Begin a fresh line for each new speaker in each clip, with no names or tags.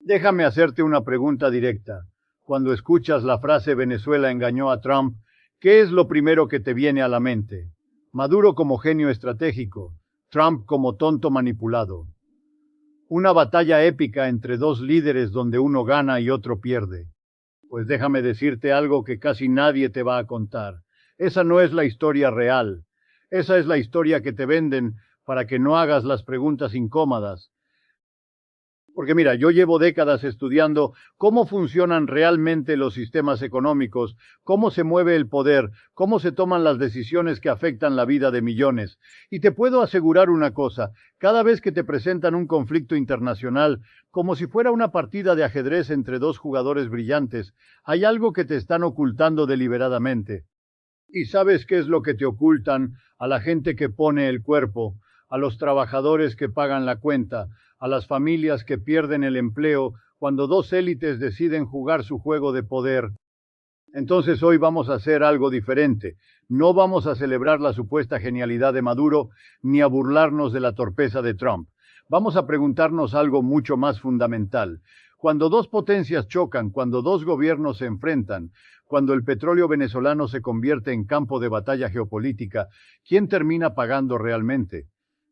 Déjame hacerte una pregunta directa. Cuando escuchas la frase Venezuela engañó a Trump, ¿qué es lo primero que te viene a la mente? Maduro como genio estratégico, Trump como tonto manipulado. Una batalla épica entre dos líderes donde uno gana y otro pierde. Pues déjame decirte algo que casi nadie te va a contar. Esa no es la historia real. Esa es la historia que te venden para que no hagas las preguntas incómodas. Porque mira, yo llevo décadas estudiando cómo funcionan realmente los sistemas económicos, cómo se mueve el poder, cómo se toman las decisiones que afectan la vida de millones. Y te puedo asegurar una cosa, cada vez que te presentan un conflicto internacional, como si fuera una partida de ajedrez entre dos jugadores brillantes, hay algo que te están ocultando deliberadamente. ¿Y sabes qué es lo que te ocultan? A la gente que pone el cuerpo, a los trabajadores que pagan la cuenta, a las familias que pierden el empleo cuando dos élites deciden jugar su juego de poder. Entonces hoy vamos a hacer algo diferente. No vamos a celebrar la supuesta genialidad de Maduro ni a burlarnos de la torpeza de Trump. Vamos a preguntarnos algo mucho más fundamental. Cuando dos potencias chocan, cuando dos gobiernos se enfrentan, cuando el petróleo venezolano se convierte en campo de batalla geopolítica, ¿quién termina pagando realmente?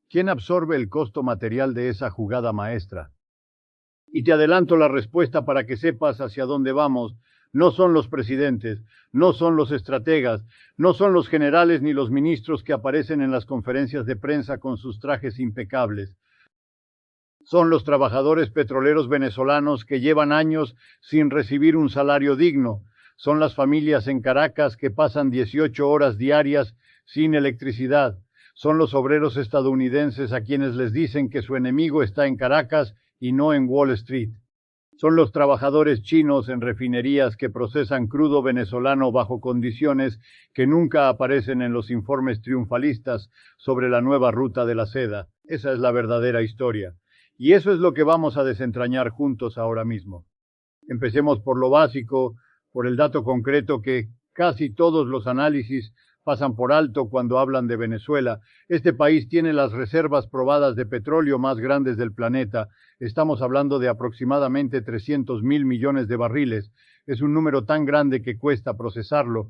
¿Quién absorbe el costo material de esa jugada maestra? Y te adelanto la respuesta para que sepas hacia dónde vamos. No son los presidentes, no son los estrategas, no son los generales ni los ministros que aparecen en las conferencias de prensa con sus trajes impecables. Son los trabajadores petroleros venezolanos que llevan años sin recibir un salario digno. Son las familias en Caracas que pasan 18 horas diarias sin electricidad. Son los obreros estadounidenses a quienes les dicen que su enemigo está en Caracas y no en Wall Street. Son los trabajadores chinos en refinerías que procesan crudo venezolano bajo condiciones que nunca aparecen en los informes triunfalistas sobre la nueva ruta de la seda. Esa es la verdadera historia. Y eso es lo que vamos a desentrañar juntos ahora mismo. Empecemos por lo básico, por el dato concreto que casi todos los análisis pasan por alto cuando hablan de Venezuela. Este país tiene las reservas probadas de petróleo más grandes del planeta. Estamos hablando de aproximadamente 300.000 millones de barriles. Es un número tan grande que cuesta procesarlo.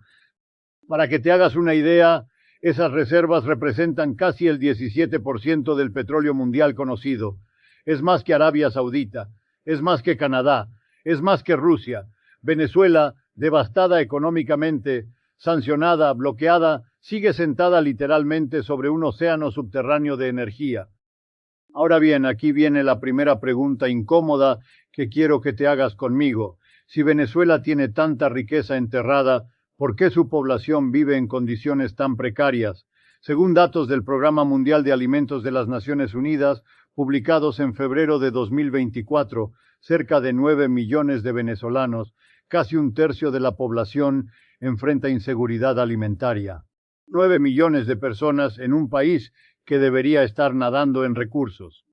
Para que te hagas una idea, esas reservas representan casi el 17% del petróleo mundial conocido. Es más que Arabia Saudita, es más que Canadá, es más que Rusia. Venezuela, devastada económicamente, sancionada, bloqueada, sigue sentada literalmente sobre un océano subterráneo de energía. Ahora bien, aquí viene la primera pregunta incómoda que quiero que te hagas conmigo. Si Venezuela tiene tanta riqueza enterrada, ¿por qué su población vive en condiciones tan precarias? Según datos del Programa Mundial de Alimentos de las Naciones Unidas, publicados en febrero de 2024, cerca de 9 millones de venezolanos, casi un tercio de la población, enfrenta inseguridad alimentaria. 9 millones de personas en un país que debería estar nadando en recursos.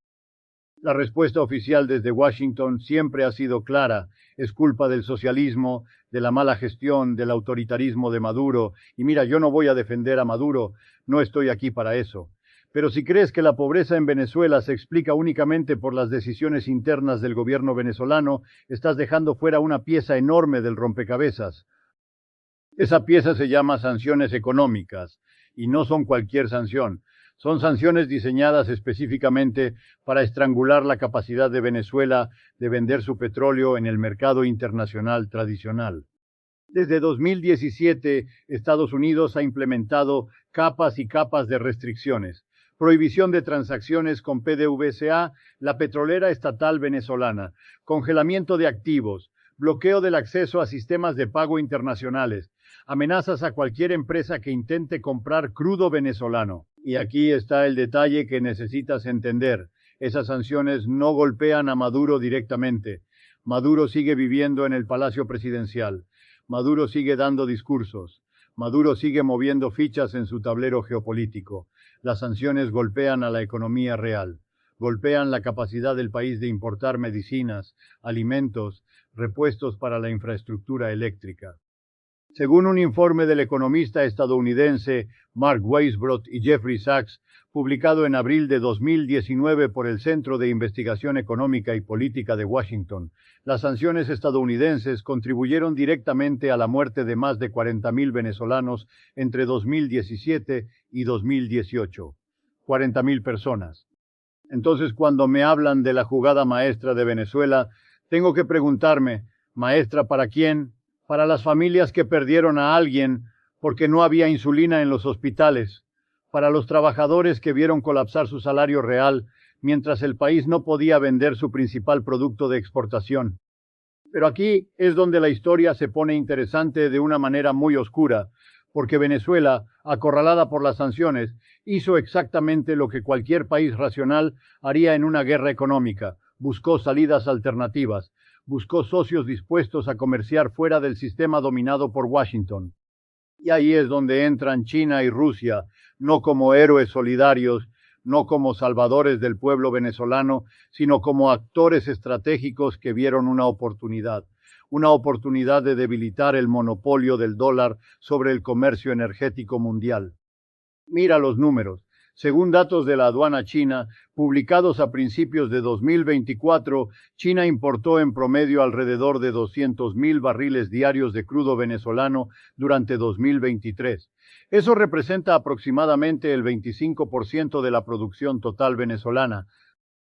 La respuesta oficial desde Washington siempre ha sido clara. Es culpa del socialismo, de la mala gestión, del autoritarismo de Maduro. Y mira, yo no voy a defender a Maduro, no estoy aquí para eso. Pero si crees que la pobreza en Venezuela se explica únicamente por las decisiones internas del gobierno venezolano, estás dejando fuera una pieza enorme del rompecabezas. Esa pieza se llama sanciones económicas, y no son cualquier sanción. Son sanciones diseñadas específicamente para estrangular la capacidad de Venezuela de vender su petróleo en el mercado internacional tradicional. Desde 2017, Estados Unidos ha implementado capas y capas de restricciones. Prohibición de transacciones con PDVSA, la petrolera estatal venezolana, congelamiento de activos, bloqueo del acceso a sistemas de pago internacionales, amenazas a cualquier empresa que intente comprar crudo venezolano. Y aquí está el detalle que necesitas entender. Esas sanciones no golpean a Maduro directamente. Maduro sigue viviendo en el Palacio Presidencial. Maduro sigue dando discursos. Maduro sigue moviendo fichas en su tablero geopolítico. Las sanciones golpean a la economía real. Golpean la capacidad del país de importar medicinas, alimentos, repuestos para la infraestructura eléctrica. Según un informe del economista estadounidense Mark Weisbrot y Jeffrey Sachs, publicado en abril de 2019 por el Centro de Investigación Económica y Política de Washington, las sanciones estadounidenses contribuyeron directamente a la muerte de más de 40,000 venezolanos entre 2017 y 2018. 40,000 personas. Entonces, cuando me hablan de la jugada maestra de Venezuela, tengo que preguntarme, ¿maestra para quién? Para las familias que perdieron a alguien porque no había insulina en los hospitales, para los trabajadores que vieron colapsar su salario real mientras el país no podía vender su principal producto de exportación. Pero aquí es donde la historia se pone interesante de una manera muy oscura, porque Venezuela, acorralada por las sanciones, hizo exactamente lo que cualquier país racional haría en una guerra económica: buscó salidas alternativas, buscó socios dispuestos a comerciar fuera del sistema dominado por Washington. Y ahí es donde entran China y Rusia, no como héroes solidarios, no como salvadores del pueblo venezolano, sino como actores estratégicos que vieron una oportunidad de debilitar el monopolio del dólar sobre el comercio energético mundial. Mira los números. Según datos de la aduana china, publicados a principios de 2024, China importó en promedio alrededor de 200,000 barriles diarios de crudo venezolano durante 2023. Eso representa aproximadamente el 25% de la producción total venezolana.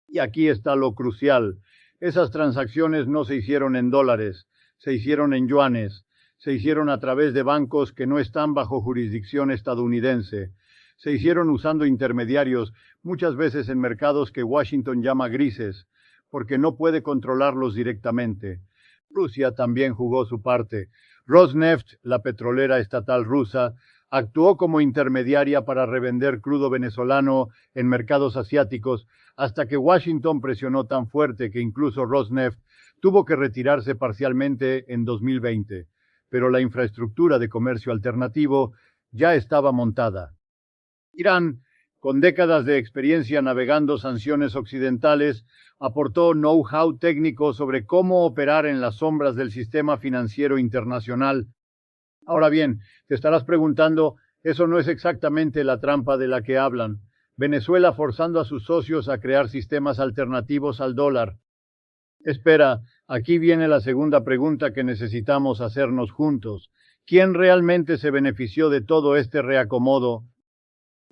Y aquí está lo crucial. Esas transacciones no se hicieron en dólares, se hicieron en yuanes, se hicieron a través de bancos que no están bajo jurisdicción estadounidense. Se hicieron usando intermediarios, muchas veces en mercados que Washington llama grises, porque no puede controlarlos directamente. Rusia también jugó su parte. Rosneft, la petrolera estatal rusa, actuó como intermediaria para revender crudo venezolano en mercados asiáticos, hasta que Washington presionó tan fuerte que incluso Rosneft tuvo que retirarse parcialmente en 2020. Pero la infraestructura de comercio alternativo ya estaba montada. Irán, con décadas de experiencia navegando sanciones occidentales, aportó know-how técnico sobre cómo operar en las sombras del sistema financiero internacional. Ahora bien, te estarás preguntando, eso no es exactamente la trampa de la que hablan. Venezuela forzando a sus socios a crear sistemas alternativos al dólar. Espera, aquí viene la segunda pregunta que necesitamos hacernos juntos. ¿Quién realmente se benefició de todo este reacomodo?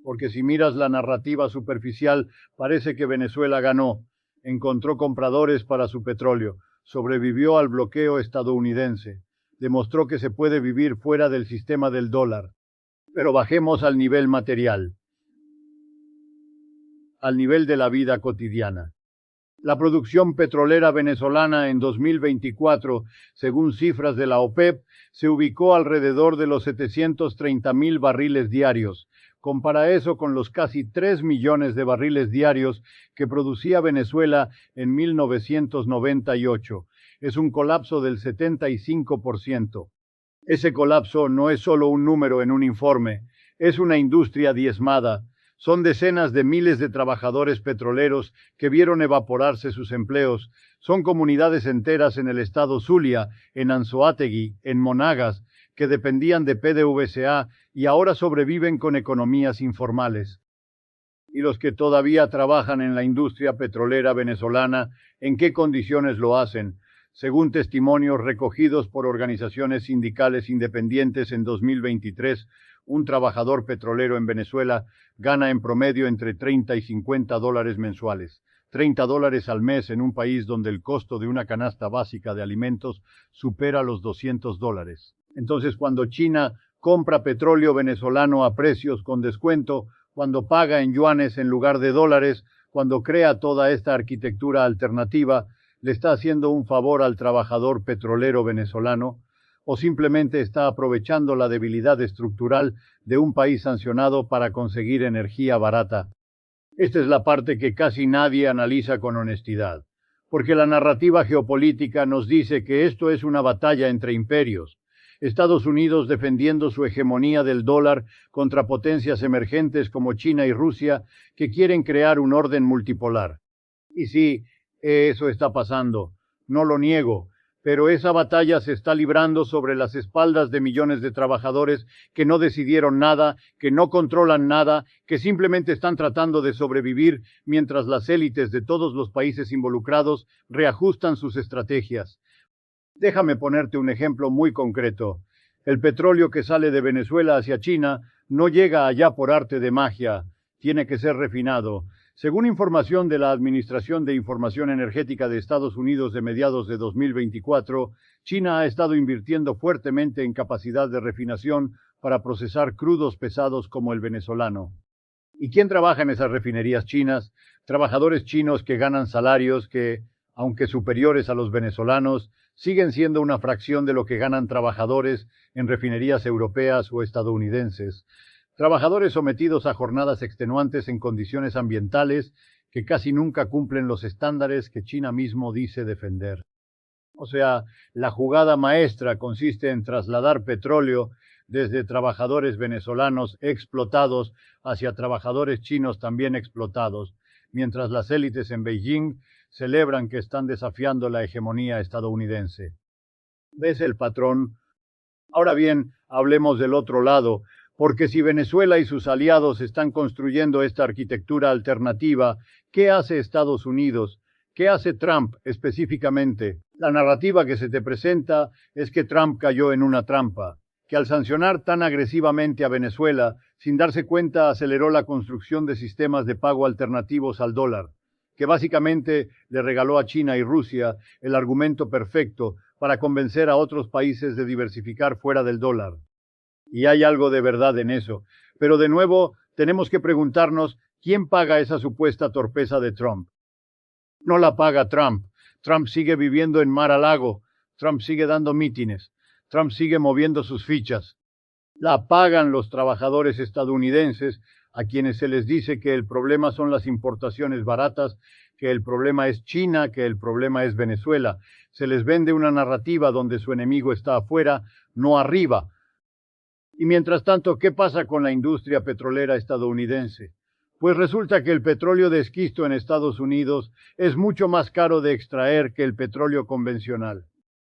Porque si miras la narrativa superficial, parece que Venezuela ganó, encontró compradores para su petróleo, sobrevivió al bloqueo estadounidense, demostró que se puede vivir fuera del sistema del dólar. Pero bajemos al nivel material, al nivel de la vida cotidiana. La producción petrolera venezolana en 2024, según cifras de la OPEP, se ubicó alrededor de los 730,000 barriles diarios. Compara eso con los casi 3 millones de barriles diarios que producía Venezuela en 1998. Es un colapso del 75%. Ese colapso no es solo un número en un informe, es una industria diezmada. Son decenas de miles de trabajadores petroleros que vieron evaporarse sus empleos. Son comunidades enteras en el estado Zulia, en Anzoátegui, en Monagas, que dependían de PDVSA y ahora sobreviven con economías informales. Y los que todavía trabajan en la industria petrolera venezolana, ¿en qué condiciones lo hacen? Según testimonios recogidos por organizaciones sindicales independientes en 2023, un trabajador petrolero en Venezuela gana en promedio entre 30 y 50 dólares mensuales. 30 dólares al mes en un país donde el costo de una canasta básica de alimentos supera los 200 dólares. Entonces, cuando China compra petróleo venezolano a precios con descuento, cuando paga en yuanes en lugar de dólares, cuando crea toda esta arquitectura alternativa, ¿le está haciendo un favor al trabajador petrolero venezolano? ¿O simplemente está aprovechando la debilidad estructural de un país sancionado para conseguir energía barata? Esta es la parte que casi nadie analiza con honestidad, porque la narrativa geopolítica nos dice que esto es una batalla entre imperios. Estados Unidos defendiendo su hegemonía del dólar contra potencias emergentes como China y Rusia que quieren crear un orden multipolar. Y sí, eso está pasando, no lo niego, Pero esa batalla se está librando sobre las espaldas de millones de trabajadores que no decidieron nada, que no controlan nada, que simplemente están tratando de sobrevivir mientras las élites de todos los países involucrados reajustan sus estrategias. Déjame ponerte un ejemplo muy concreto. El petróleo que sale de Venezuela hacia China no llega allá por arte de magia, tiene que ser refinado. Según información de la Administración de Información Energética de Estados Unidos de mediados de 2024, China ha estado invirtiendo fuertemente en capacidad de refinación para procesar crudos pesados como el venezolano. ¿Y quién trabaja en esas refinerías chinas? Trabajadores chinos que ganan salarios que, aunque superiores a los venezolanos, siguen siendo una fracción de lo que ganan trabajadores en refinerías europeas o estadounidenses. Trabajadores sometidos a jornadas extenuantes en condiciones ambientales que casi nunca cumplen los estándares que China mismo dice defender. O sea, la jugada maestra consiste en trasladar petróleo desde trabajadores venezolanos explotados hacia trabajadores chinos también explotados, mientras las élites en Beijing celebran que están desafiando la hegemonía estadounidense. ¿Ves el patrón? Ahora bien, hablemos del otro lado, porque si Venezuela y sus aliados están construyendo esta arquitectura alternativa, ¿qué hace Estados Unidos? ¿Qué hace Trump específicamente? La narrativa que se te presenta es que Trump cayó en una trampa, que al sancionar tan agresivamente a Venezuela, sin darse cuenta aceleró la construcción de sistemas de pago alternativos al dólar, que básicamente le regaló a China y Rusia el argumento perfecto para convencer a otros países de diversificar fuera del dólar. Y hay algo de verdad en eso. Pero de nuevo, tenemos que preguntarnos, ¿quién paga esa supuesta torpeza de Trump? No la paga Trump. Trump sigue viviendo en Mar-a-Lago. Trump sigue dando mítines. Trump sigue moviendo sus fichas. La pagan los trabajadores estadounidenses, a quienes se les dice que el problema son las importaciones baratas, que el problema es China, que el problema es Venezuela. Se les vende una narrativa donde su enemigo está afuera, no arriba. Y mientras tanto, ¿qué pasa con la industria petrolera estadounidense? Pues resulta que el petróleo de esquisto en Estados Unidos es mucho más caro de extraer que el petróleo convencional.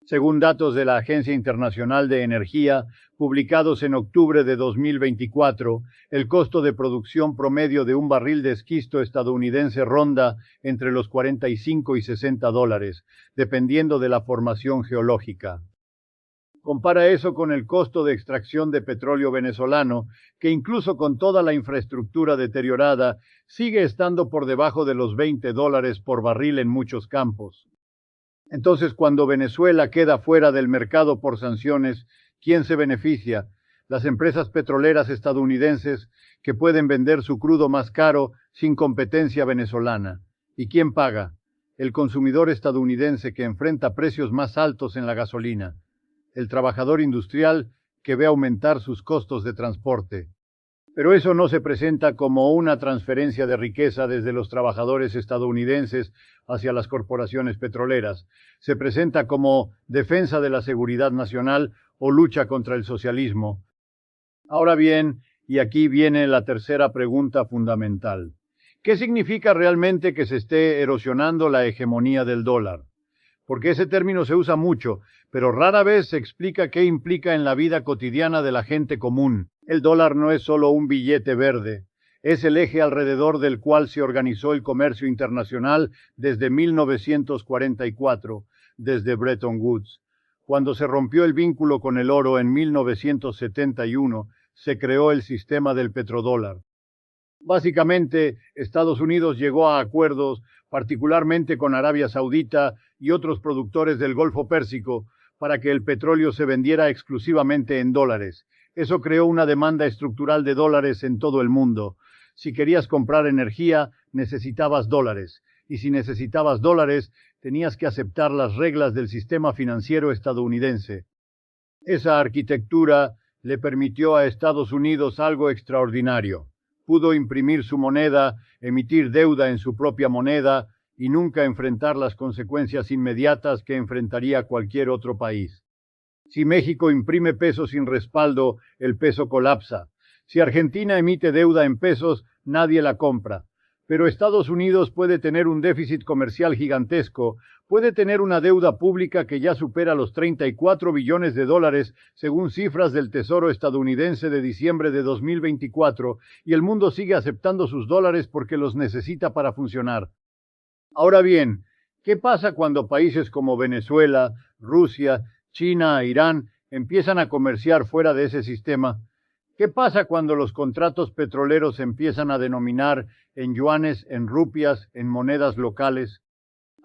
Según datos de la Agencia Internacional de Energía, publicados en octubre de 2024, el costo de producción promedio de un barril de esquisto estadounidense ronda entre los $45 y $60, dependiendo de la formación geológica. Compara eso con el costo de extracción de petróleo venezolano, que incluso con toda la infraestructura deteriorada, sigue estando por debajo de los $20 por barril en muchos campos. Entonces, cuando Venezuela queda fuera del mercado por sanciones, ¿quién se beneficia? Las empresas petroleras estadounidenses que pueden vender su crudo más caro sin competencia venezolana. ¿Y quién paga? El consumidor estadounidense que enfrenta precios más altos en la gasolina. El trabajador industrial que ve aumentar sus costos de transporte. Pero eso no se presenta como una transferencia de riqueza desde los trabajadores estadounidenses hacia las corporaciones petroleras. Se presenta como defensa de la seguridad nacional o lucha contra el socialismo. Ahora bien, y aquí viene la tercera pregunta fundamental. ¿Qué significa realmente que se esté erosionando la hegemonía del dólar? Porque ese término se usa mucho, pero rara vez se explica qué implica en la vida cotidiana de la gente común. El dólar no es solo un billete verde, es el eje alrededor del cual se organizó el comercio internacional desde 1944, desde Bretton Woods. Cuando se rompió el vínculo con el oro en 1971, se creó el sistema del petrodólar. Básicamente, Estados Unidos llegó a acuerdos, particularmente con Arabia Saudita y otros productores del Golfo Pérsico, para que el petróleo se vendiera exclusivamente en dólares. Eso creó una demanda estructural de dólares en todo el mundo. Si querías comprar energía, necesitabas dólares. Y si necesitabas dólares, tenías que aceptar las reglas del sistema financiero estadounidense. Esa arquitectura le permitió a Estados Unidos algo extraordinario. Pudo imprimir su moneda, emitir deuda en su propia moneda y nunca enfrentar las consecuencias inmediatas que enfrentaría cualquier otro país. Si México imprime pesos sin respaldo, el peso colapsa. Si Argentina emite deuda en pesos, nadie la compra. Pero Estados Unidos puede tener un déficit comercial gigantesco, puede tener una deuda pública que ya supera los 34 billones de dólares, según cifras del Tesoro estadounidense de diciembre de 2024, y el mundo sigue aceptando sus dólares porque los necesita para funcionar. Ahora bien, ¿qué pasa cuando países como Venezuela, Rusia, China e Irán empiezan a comerciar fuera de ese sistema? ¿Qué pasa cuando los contratos petroleros empiezan a denominar en yuanes, en rupias, en monedas locales?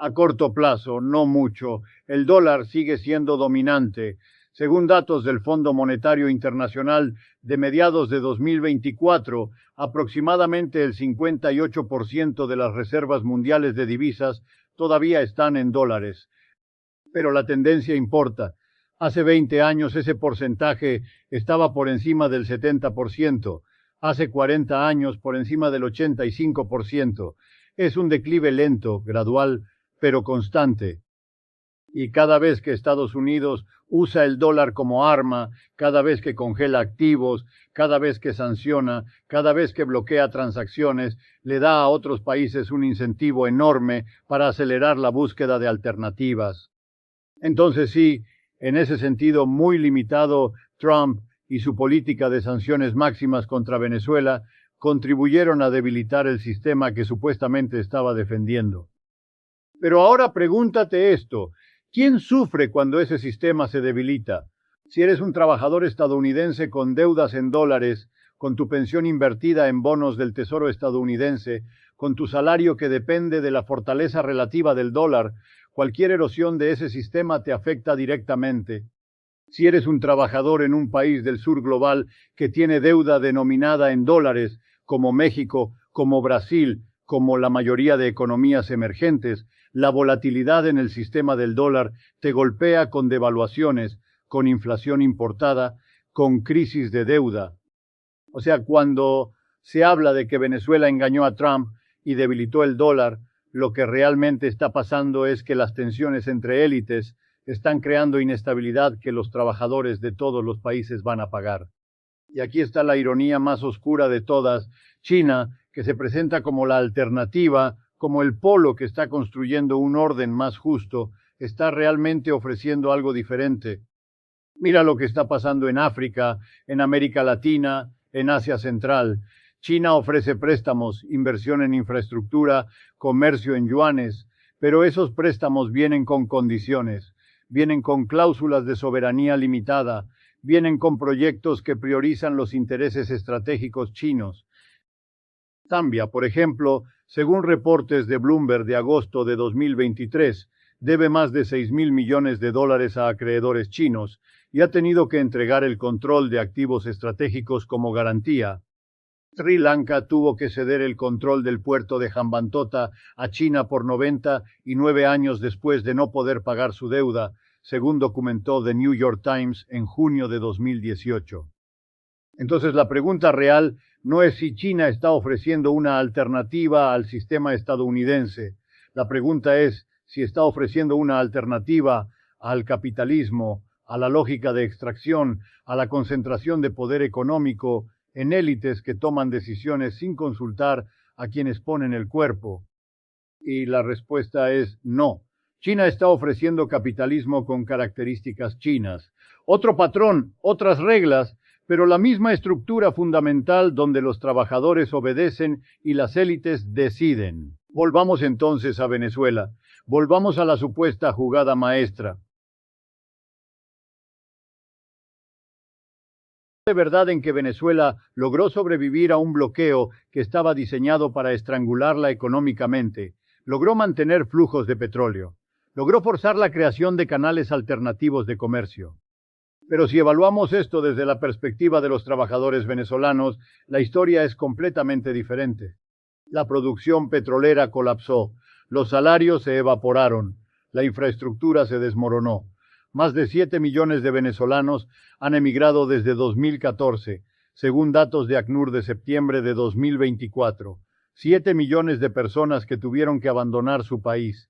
A corto plazo, no mucho, el dólar sigue siendo dominante. Según datos del Fondo Monetario Internacional de mediados de 2024, aproximadamente el 58% de las reservas mundiales de divisas todavía están en dólares. Pero la tendencia importa. Hace 20 años ese porcentaje estaba por encima del 70%, hace 40 años por encima del 85%. Es un declive lento, gradual, pero constante. Y cada vez que Estados Unidos usa el dólar como arma, cada vez que congela activos, cada vez que sanciona, cada vez que bloquea transacciones, le da a otros países un incentivo enorme para acelerar la búsqueda de alternativas. Entonces sí, en ese sentido muy limitado, Trump y su política de sanciones máximas contra Venezuela contribuyeron a debilitar el sistema que supuestamente estaba defendiendo. Pero ahora pregúntate esto, ¿quién sufre cuando ese sistema se debilita? Si eres un trabajador estadounidense con deudas en dólares, con tu pensión invertida en bonos del Tesoro estadounidense, con tu salario que depende de la fortaleza relativa del dólar, cualquier erosión de ese sistema te afecta directamente. Si eres un trabajador en un país del sur global que tiene deuda denominada en dólares, como México, como Brasil, como la mayoría de economías emergentes, la volatilidad en el sistema del dólar te golpea con devaluaciones, con inflación importada, con crisis de deuda. O sea, cuando se habla de que Venezuela engañó a Trump y debilitó el dólar, lo que realmente está pasando es que las tensiones entre élites están creando inestabilidad que los trabajadores de todos los países van a pagar. Y aquí está la ironía más oscura de todas. China, que se presenta como la alternativa, como el polo que está construyendo un orden más justo, está realmente ofreciendo algo diferente. Mira lo que está pasando en África, en América Latina, en Asia Central. China ofrece préstamos, inversión en infraestructura, comercio en yuanes, pero esos préstamos vienen con condiciones, vienen con cláusulas de soberanía limitada, vienen con proyectos que priorizan los intereses estratégicos chinos. Zambia, por ejemplo, según reportes de Bloomberg de agosto de 2023, debe más de 6.000 millones de dólares a acreedores chinos y ha tenido que entregar el control de activos estratégicos como garantía. Sri Lanka tuvo que ceder el control del puerto de Hambantota a China por 99 años después de no poder pagar su deuda, según documentó The New York Times en junio de 2018. Entonces la pregunta real no es si China está ofreciendo una alternativa al sistema estadounidense. La pregunta es si está ofreciendo una alternativa al capitalismo, a la lógica de extracción, a la concentración de poder económico en élites que toman decisiones sin consultar a quienes ponen el cuerpo. Y la respuesta es no. China está ofreciendo capitalismo con características chinas. Otro patrón, otras reglas, pero la misma estructura fundamental donde los trabajadores obedecen y las élites deciden. Volvamos entonces a Venezuela. Volvamos a la supuesta jugada maestra. De verdad en que Venezuela logró sobrevivir a un bloqueo que estaba diseñado para estrangularla económicamente, logró mantener flujos de petróleo, logró forzar la creación de canales alternativos de comercio. Pero si evaluamos esto desde la perspectiva de los trabajadores venezolanos, la historia es completamente diferente. La producción petrolera colapsó, los salarios se evaporaron, la infraestructura se desmoronó. Más de 7 millones de venezolanos han emigrado desde 2014, según datos de ACNUR de septiembre de 2024. 7 millones de personas que tuvieron que abandonar su país.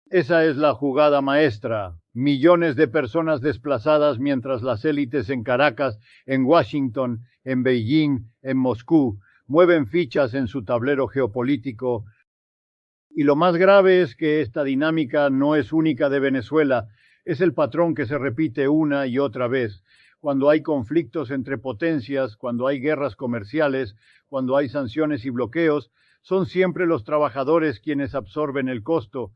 Esa es la jugada maestra. Millones de personas desplazadas mientras las élites en Caracas, en Washington, en Beijing, en Moscú mueven fichas en su tablero geopolítico. Y lo más grave es que esta dinámica no es única de Venezuela, es el patrón que se repite una y otra vez. Cuando hay conflictos entre potencias, cuando hay guerras comerciales, cuando hay sanciones y bloqueos, son siempre los trabajadores quienes absorben el costo.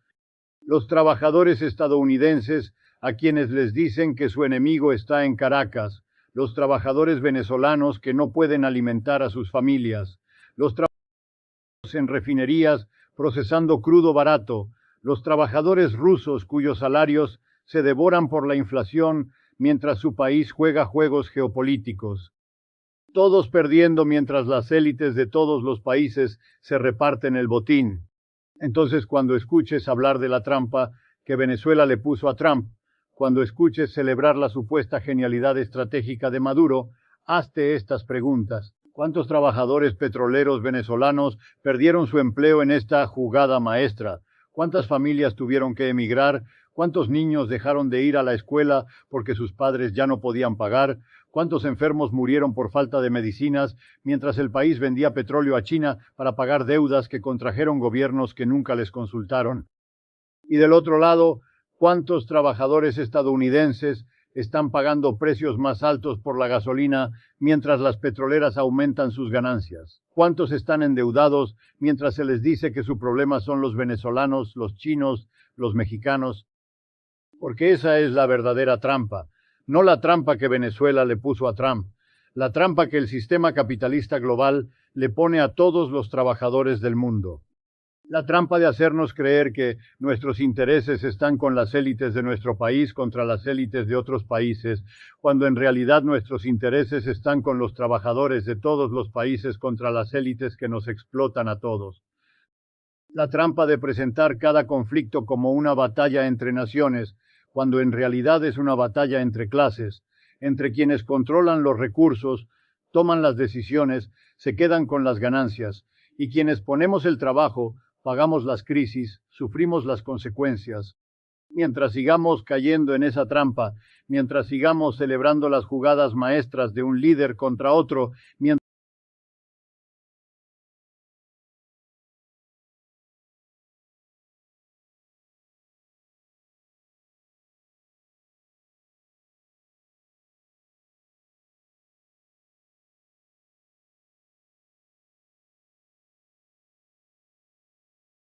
Los trabajadores estadounidenses a quienes les dicen que su enemigo está en Caracas, los trabajadores venezolanos que no pueden alimentar a sus familias, los trabajadores en refinerías procesando crudo barato, los trabajadores rusos cuyos salarios se devoran por la inflación mientras su país juega juegos geopolíticos. Todos perdiendo mientras las élites de todos los países se reparten el botín. Entonces, cuando escuches hablar de la trampa que Venezuela le puso a Trump, cuando escuches celebrar la supuesta genialidad estratégica de Maduro, hazte estas preguntas. ¿Cuántos trabajadores petroleros venezolanos perdieron su empleo en esta jugada maestra? ¿Cuántas familias tuvieron que emigrar? ¿Cuántos niños dejaron de ir a la escuela porque sus padres ya no podían pagar? ¿Cuántos enfermos murieron por falta de medicinas mientras el país vendía petróleo a China para pagar deudas que contrajeron gobiernos que nunca les consultaron? Y del otro lado, ¿cuántos trabajadores estadounidenses están pagando precios más altos por la gasolina mientras las petroleras aumentan sus ganancias? ¿Cuántos están endeudados mientras se les dice que su problema son los venezolanos, los chinos, los mexicanos? Porque esa es la verdadera trampa, no la trampa que Venezuela le puso a Trump, la trampa que el sistema capitalista global le pone a todos los trabajadores del mundo. La trampa de hacernos creer que nuestros intereses están con las élites de nuestro país contra las élites de otros países, cuando en realidad nuestros intereses están con los trabajadores de todos los países contra las élites que nos explotan a todos. La trampa de presentar cada conflicto como una batalla entre naciones, cuando en realidad es una batalla entre clases, entre quienes controlan los recursos, toman las decisiones, se quedan con las ganancias, y quienes ponemos el trabajo, pagamos las crisis, sufrimos las consecuencias. Mientras sigamos cayendo en esa trampa, mientras sigamos celebrando las jugadas maestras de un líder contra otro, mientras